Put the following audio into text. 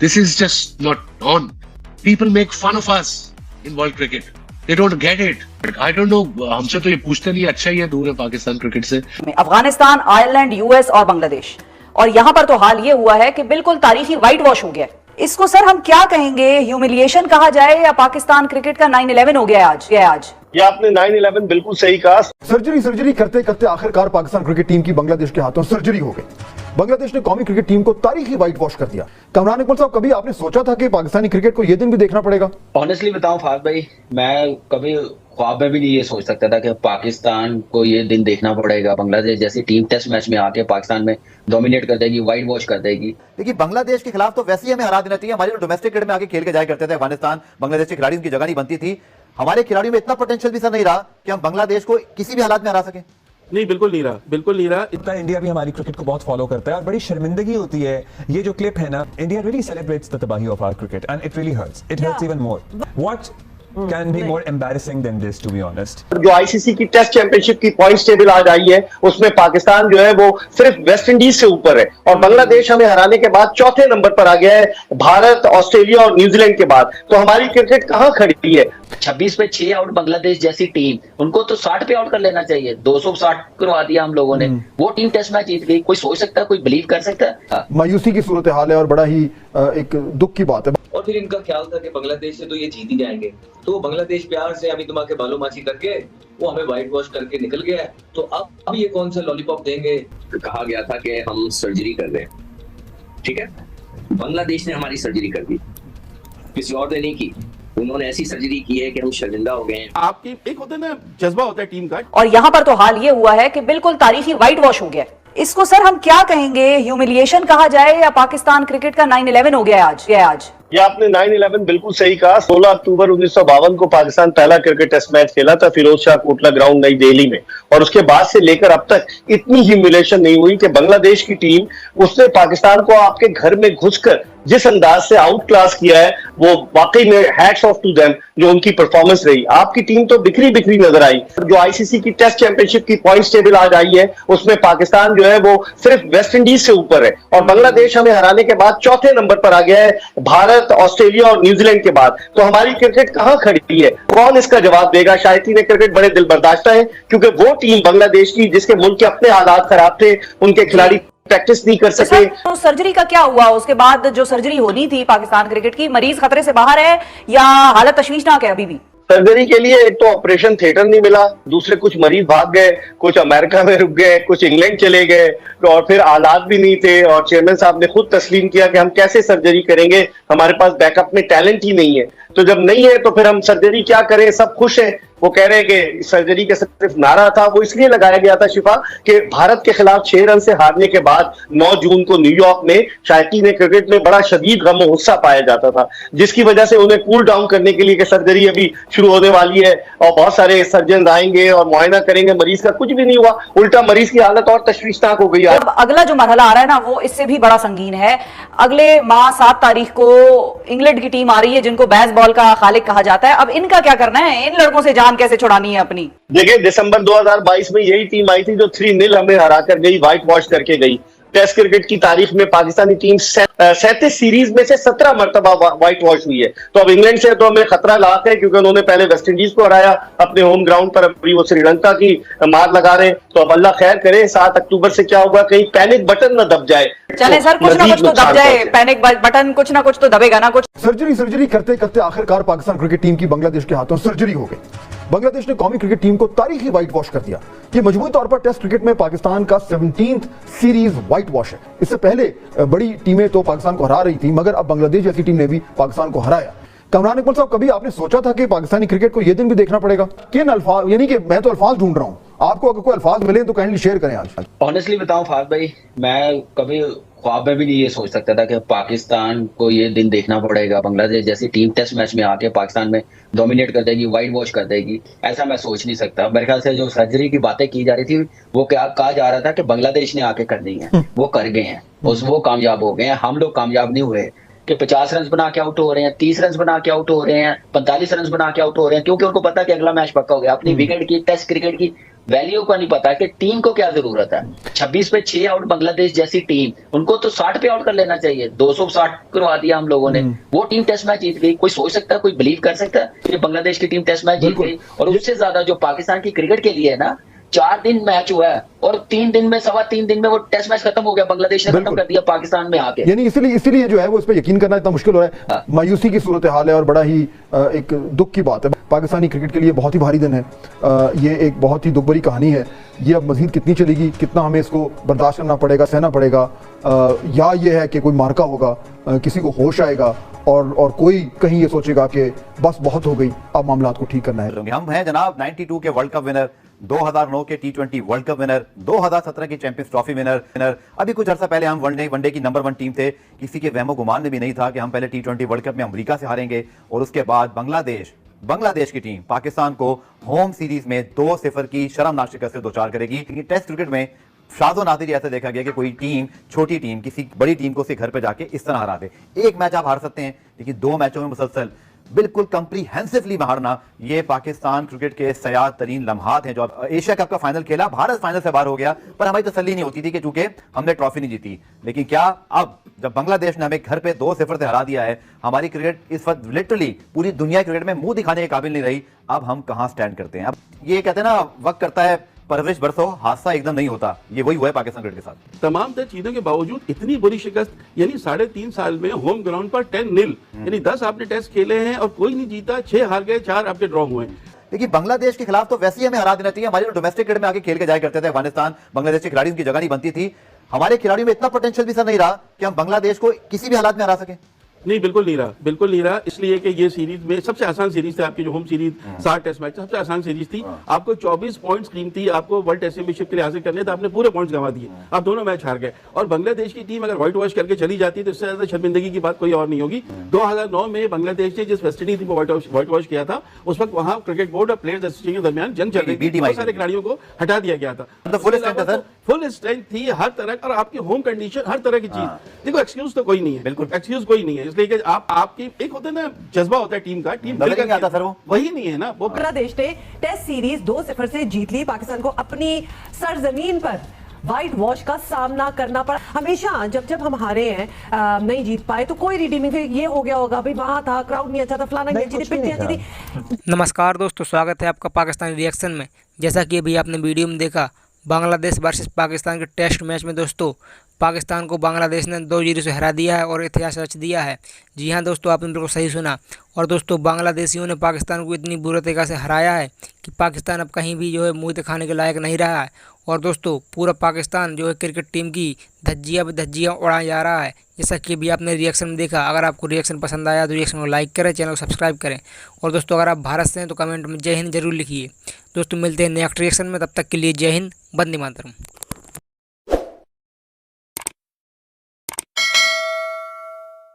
This is just not on. People make fun of us in world cricket. They don't get it. I don't know. हमसे तो ये पूछते नहीं, अच्छा ही है, दूर है पाकिस्तान क्रिकेट से। अफगानिस्तान, आयरलैंड, यूएस और बांग्लादेश, और यहाँ पर तो हाल ये हुआ है कि बिल्कुल तारीखी व्हाइट वॉश हो गया। इसको सर हम क्या कहेंगे, ह्यूमिलिएशन कहा जाए या पाकिस्तान क्रिकेट का 9/11 हो गया आज? ये आपने 9/11 बिल्कुल सही कहा। सर्जरी करते करते आखिरकार पाकिस्तान क्रिकेट टीम की बांग्लादेश के हाथों सर्जरी हो गई। बांग्लादेश ने कौमी क्रिकेट टीम को तारीखी व्हाइट वॉश कर दिया। कमरान इकबाल साहब, कभी आपने सोचा था कि पाकिस्तानी क्रिकेट को यह दिन भी देखना पड़ेगा? ऑनेस्टली बताऊं फाज भाई, मैं कभी ख्वाब में भी नहीं ये सोच सकता था कि पाकिस्तान को ये दिन देखना पड़ेगा। बांग्लादेश जैसी टीम टेस्ट मैच में आके पाकिस्तान में डोमिनेट कर देगी, व्हाइट वॉश कर देगी। देखिए, बांग्लादेश के खिलाफ तो वैसे ही हमें हरा देना चाहिए। हमारे जो डोमेस्टिक क्रिकेट में आके खेल के जाया करते थे अफगानिस्तान, बांग्लादेश के खिलाड़ियों की जगह नहीं बनती थी। हमारे खिलाड़ियों में इतना पोटेंशियल भी सर नहीं रहा कि हम बांग्लादेश को किसी भी हालात में हरा सके। नहीं, बिल्कुल नहीं रहा, बिल्कुल नहीं रहा। इतना इंडिया भी हमारी क्रिकेट को बहुत फॉलो करता है और बड़ी शर्मिंदगी होती है। ये जो क्लिप है ना, इंडिया रियली सेलिब्रेट्स द तबाही of our cricket and it really hurts. It hurts even more. What can be more embarrassing than this, to be honest? जो आईसीसी की टेस्ट चैंपियनशिप की पॉइंट्स टेबल आज आई है, उसमें पाकिस्तान जो है वो सिर्फ वेस्ट इंडीज से ऊपर है और बांग्लादेश हमें हराने के बाद चौथे नंबर पर आ गया है, भारत, ऑस्ट्रेलिया और न्यूजीलैंड के बाद। तो हमारी क्रिकेट कहां खड़ी है? 26 पे 6 आउट बांग्लादेश जैसी टीम, उनको तो 60 पे आउट कर लेना चाहिए। 260 करवा दिया हम लोगों ने। वो टीम टेस्ट मैच जीत गई। कोई सोच सकता है, कोई बिलीव कर सकता है? मायूसी की सूरत हाल है और बड़ा ही एक दुख की बात है। और फिर इनका ख्याल था कि बांग्लादेश से तो ये जीत ही जाएंगे, तो बांग्लादेश प्यार से अभी तुम आके बालूमाची करके वो हमें व्हाइट वॉश करके निकल गया है। तो अब ये कौन सा लॉलीपॉप देंगे? कहा गया था कि हम सर्जरी कर रहे हैं, ठीक है। बांग्लादेश ने हमारी सर्जरी कर दी, किसी और ने नहीं की। उन्होंने ऐसी सर्जरी की है कि हम शर्मिंदा हो गए हैं। आपकी एक होता है ना, जज्बा होता है टीम का। और यहाँ पर तो हाल ये हुआ है कि बिल्कुल तारीखी व्हाइट वॉश हो गया। इसको सर हम क्या कहेंगे, ह्यूमिलिएशन कहा जाए या पाकिस्तान क्रिकेट का 9/11 हो गया आज? ये आपने 9/11 बिल्कुल सही कहा। 16 अक्टूबर 1952 को पाकिस्तान पहला क्रिकेट टेस्ट मैच खेला था फिरोज शाह कोटला ग्राउंड नई दिल्ली में, और उसके बाद से लेकर अब तक इतनी ह्यूमिलेशन नहीं हुई कि बांग्लादेश की टीम, उसने पाकिस्तान को आपके घर में घुसकर जिस अंदाज से आउट क्लास किया है, वो वाकई में हैट्स ऑफ टू देम। जो उनकी परफॉर्मेंस रही, आपकी टीम तो बिखरी बिखरी नजर आई। जो आईसीसी की टेस्ट चैंपियनशिप की पॉइंट्स टेबल आज आई है, उसमें पाकिस्तान जो है वो सिर्फ वेस्ट इंडीज से ऊपर है और बांग्लादेश हमें हराने के बाद चौथे नंबर पर आ गया है, भारत, ऑस्ट्रेलिया और न्यूजीलैंड के बाद। तो हमारी क्रिकेट कहां खड़ी है? कौन इसका जवाब देगा? शायकीन क्रिकेट बड़े दिल बर्दाश्ता है, क्योंकि वो टीम बांग्लादेश की जिसके मुल्क के अपने हालात खराब थे, उनके खिलाड़ी प्रैक्टिस नहीं कर सके। तो सर्जरी का क्या हुआ? उसके बाद जो सर्जरी होनी थी पाकिस्तान क्रिकेट की, मरीज खतरे से बाहर है या हालत तशवीशनाक है अभी भी? सर्जरी के लिए एक तो ऑपरेशन थिएटर नहीं मिला, दूसरे कुछ मरीज भाग गए, कुछ अमेरिका में रुक गए, कुछ इंग्लैंड चले गए, और फिर आलात भी नहीं थे। और चेयरमैन साहब ने खुद तस्लीम किया कि हम कैसे सर्जरी करेंगे, हमारे पास बैकअप में टैलेंट ही नहीं है। तो जब नहीं है तो फिर हम सर्जरी क्या करें? सब खुश हैं। वो कह रहे हैं कि सर्जरी का सिर्फ नारा था, वो इसलिए लगाया गया था शिफा कि भारत के खिलाफ 6 रन से हारने के बाद 9 जून को न्यूयॉर्क में शायकीन क्रिकेट में बड़ा शदीद गम और गुस्सा पाया जाता था, जिसकी वजह से उन्हें कूल डाउन करने के लिए कि सर्जरी अभी शुरू होने वाली है और बहुत सारे सर्जन आएंगे और मुआयना करेंगे मरीज का। कुछ भी नहीं हुआ, उल्टा मरीज की हालत और तशवीशनाक हो गई। अब अगला जो मरहला आ रहा है ना, वो इससे भी बड़ा संगीन है। अगले माह 7 तारीख को इंग्लैंड की टीम आ रही है, जिनको बेसबॉल का खालिक कहा जाता है। अब इनका क्या करना है? इन लड़कों से जान कैसे छुड़ानी है अपनी? देखिए, दिसंबर 2022 में यही टीम आई थी जो 3-0 हमें हरा कर गई, व्हाइट वॉश करके गई। टेस्ट क्रिकेट की तारीख में पाकिस्तानी टीम 37 सीरीज में से 17 मरतबा व्हाइट वॉश हुई है। तो अब इंग्लैंड से तो हमें खतरा लाख है, क्योंकि उन्होंने पहले वेस्ट इंडीज को हराया अपने होम ग्राउंड पर, अभी वो श्रीलंका की मार लगा रहे हैं। तो अब अल्लाह खैर करे, 7 अक्टूबर से क्या होगा, कहीं पैनिक बटन न दब जाए। चले सर, कुछ ना कुछ तो दब जाए, पैनिक बटन कुछ ना कुछ तो दबेगा ना कुछ। सर्जरी करते करते आखिरकार पाकिस्तान क्रिकेट टीम की बांग्लादेश के हाथों सर्जरी हो गई। बांग्लादेश ने कौमी क्रिकेट टीम को तारीखी व्हाइट वॉश कर दिया। ये मजबूत तौर पर टेस्ट क्रिकेट में पाकिस्तान का 17th सीरीज व्हाइट वॉश है। इससे पहले बड़ी टीमें तो पाकिस्तान को हरा रही थी, मगर अब बांग्लादेश जैसी टीम ने भी पाकिस्तान को हराया। कमरान इकबाल साहब, कभी आपने सोचा था कि पाकिस्तानी क्रिकेट को यह दिन भी देखना पड़ेगा? किन अल्फाज, यानी कि मैं तो अल्फाज ढूंढ रहा हूं, आपको अगर कोई अल्फाज मिले तो काइंडली शेयर करें आज। ऑनेस्टली बताऊं फाज भाई, मैं कभी ख्वाब में भी नहीं ये सोच सकता था कि पाकिस्तान को ये दिन देखना पड़ेगा। बांग्लादेश जैसी टीम टेस्ट मैच में आके पाकिस्तान में डोमिनेट कर देगी, व्हाइट वॉश कर देगी, ऐसा मैं सोच नहीं सकता। मेरे ख्याल से जो सर्जरी की बातें की जा रही थी, वो क्या कहा जा रहा था कि बांग्लादेश ने आके कर दी है, वो कर गए हैं, वो कामयाब हो गए हैं। हम लोग कामयाब नहीं हुए कि 50 रन बना के आउट हो रहे हैं, 30 रन बना के आउट हो रहे हैं, 45 रन बना के आउट हो रहे हैं, क्योंकि उनको पता कि अगला मैच पक्का हो गया। अपनी विकेट की, टेस्ट क्रिकेट की वैल्यू का नहीं पता कि टीम को क्या जरूरत है। 26 पे 6 आउट बांग्लादेश जैसी टीम, उनको तो 60 पे आउट कर लेना चाहिए। 260 करवा दिया हम लोगों ने, वो टीम टेस्ट मैच जीत गई। कोई सोच सकता है, कोई बिलीव कर सकता है कि बांग्लादेश की टीम टेस्ट मैच जीत गई? और उससे ज्यादा जो पाकिस्तान की क्रिकेट के लिए है ना, 4 दिन मैच हुआ है और 3 दिन में, 3.25 दिन में वो टेस्ट मैच खत्म हो गया। बांग्लादेश ने खत्म कर दिया पाकिस्तान में आके। यानी इसीलिए जो है वो इस पर यकीन करना इतना मुश्किल हो रहा है। मायूसी की सूरत हाल है और बड़ा ही एक दुख की बात है। पाकिस्तानी क्रिकेट के लिए बहुत ही भारी दिन है। ये एक बहुत ही दुख भरी कहानी है। ये अब मजीद कितनी चलेगी, कितना हमें इसको बर्दाश्त करना पड़ेगा, सहना पड़ेगा, या ये है कि कोई मार्का होगा, किसी को होश आएगा और कोई कहीं ये सोचेगा कि बस बहुत हो गई, अब मामला को ठीक करना है। हम हैं जनाब 92 के वर्ल्ड कप विनर, 2009 के T20 वर्ल्ड कप विनर, 2017 की चैंपियंस ट्रॉफी विनर। अभी कुछ अर्सा पहले हम वनडे की नंबर 1 टीम थे। किसी के वहमो गुमान में भी नहीं था कि हम पहले T20 वर्ल्ड कप में अमेरिका से हारेंगे और उसके बाद बांग्लादेश की टीम पाकिस्तान को होम सीरीज में 2-0 की शर्मनाक शिकस्त से दो-चार करेगी। टेस्ट क्रिकेट में शादो नादिर ऐसा देखा गया कि कोई टीम, छोटी टीम किसी बड़ी टीम को उसके घर पे जाके इस तरह हरा दे। एक मैच आप हार सकते हैं, लेकिन 2 मैचों में मुसलसल बिल्कुल कंप्रीहेंसिवली हारना, ये पाकिस्तान क्रिकेट के सयाद तरीन लम्हात हैं। जो एशिया कप का फाइनल खेला, भारत फाइनल से बाहर हो गया, पर हमारी तसल्ली नहीं होती थी कि चूंकि हमने ट्रॉफी नहीं जीती। लेकिन क्या अब जब बांग्लादेश ने हमें घर पे 2-0 से हरा दिया है, हमारी क्रिकेट इस वक्त लिटरली पूरी दुनिया क्रिकेट में मुंह दिखाने के काबिल नहीं रही। अब हम कहां स्टैंड करते हैं? अब ये कहते हैं ना, वक्त करता है परवरिश बरसों, हादसा एकदम नहीं होता। ये वही हुआ है पाकिस्तान क्रिकेट के साथ। तमाम तर चीजों के बावजूद इतनी बुरी शिकस्त, यानी 3.5 साल में होम ग्राउंड पर 10-0, यानी 10 आपने टेस्ट खेले हैं और कोई नहीं जीता, 6 हार गए, 4 आपके ड्रॉ हुए। देखिए, बांग्लादेश के खिलाफ तो वैसे ही हमें हरा देना चाहिए। हमारे डोमेस्टिक क्रिकेट में आगे खेल के जाया करते थे अफगानिस्तान, बांग्लादेश के खिलाड़ी, उनकी जगह नहीं बनती थी। हमारे खिलाड़ियों में इतना पोटेंशियल भी सर नहीं रहा कि हम बांग्लादेश को किसी भी हालात में हरा सके। नहीं, बिल्कुल नहीं रहा, बिल्कुल नहीं रहा। इसलिए कि ये सीरीज में सबसे आसान सीरीज थी आपकी, जो होम सीरीज 60 टेस्ट मैच सबसे आसान सीरीज थी। आपको 24 पॉइंट्स टीम थी, आपको वर्ल्ड टेस्ट चैंपियनशिप के लिए हासिल करने थे, आपने पूरे पॉइंट्स गंवा दिए, आप दोनों मैच हार गए। और बांग्लादेश की टीम अगर व्हाइट वॉश करके चली जाती तो इससे ज्यादा शर्मिंदगी की बात कोई और नहीं होगी। 2009 में बांग्लादेश ने जिस वेस्टर्न टीम को व्हाइट वॉश किया था, उस वक्त वहां क्रिकेट बोर्ड और प्लेयर्स एसोसिएशन के दरमियान जंग चल रही थी, बहुत सारे खिलाड़ियों को हटा दिया गया था। फुल स्ट्रेंथ थी हर तरह, और आपकी होम कंडीशन, हर तरह की चीज। देखो, एक्सक्यूज तो कोई नहीं है, बिल्कुल एक्सक्यूज कोई नहीं है। इसलिए कि आपकी एक होता है ना, जज्बा होता है टीम का, टीम आता सर, वही नहीं है ना। वो बांग्लादेश ने टेस्ट सीरीज 2-0 से जीत ली। पाकिस्तान को अपनी सरजमीन पर व्हाइट वॉश का सामना करना पड़ा। हमेशा जब हम हारे हैं, नहीं जीत पाए, तो कोई रिडीमिंग ये हो गया होगा, भाई वहां था, क्राउड नहीं अच्छा था, फलाना नहीं अच्छी थी, पिच नहीं अच्छी थी। नमस्कार दोस्तों, स्वागत है आपका पाकिस्तान रिएक्शन में। जैसा कि अभी आपने वीडियो में देखा, बांग्लादेश वर्सेस पाकिस्तान के टेस्ट मैच में दोस्तों पाकिस्तान को बांग्लादेश ने 2-0 से हरा दिया है और इतिहास रच दिया है। जी हाँ दोस्तों, आपने बिल्कुल सही सुना। और दोस्तों, बांग्लादेशियों ने पाकिस्तान को इतनी बुरे तरीक़े से हराया है कि पाकिस्तान अब कहीं भी जो है मुँह दिखाने के लायक नहीं रहा है। और दोस्तों, पूरा पाकिस्तान जो है क्रिकेट टीम की धज्जियाँ उड़ाया जा रहा है, जैसा कि अभी आपने रिएक्शन में देखा। अगर आपको रिएक्शन पसंद आया तो रिएक्शन को लाइक करें, चैनल को सब्सक्राइब करें। और दोस्तों, अगर आप भारत से हैं तो कमेंट में जय हिंद जरूर लिखिए। दोस्तों, मिलते हैं नेक्स्ट रिएक्शन में, तब तक के लिए जय हिंद, वंदे मातरम।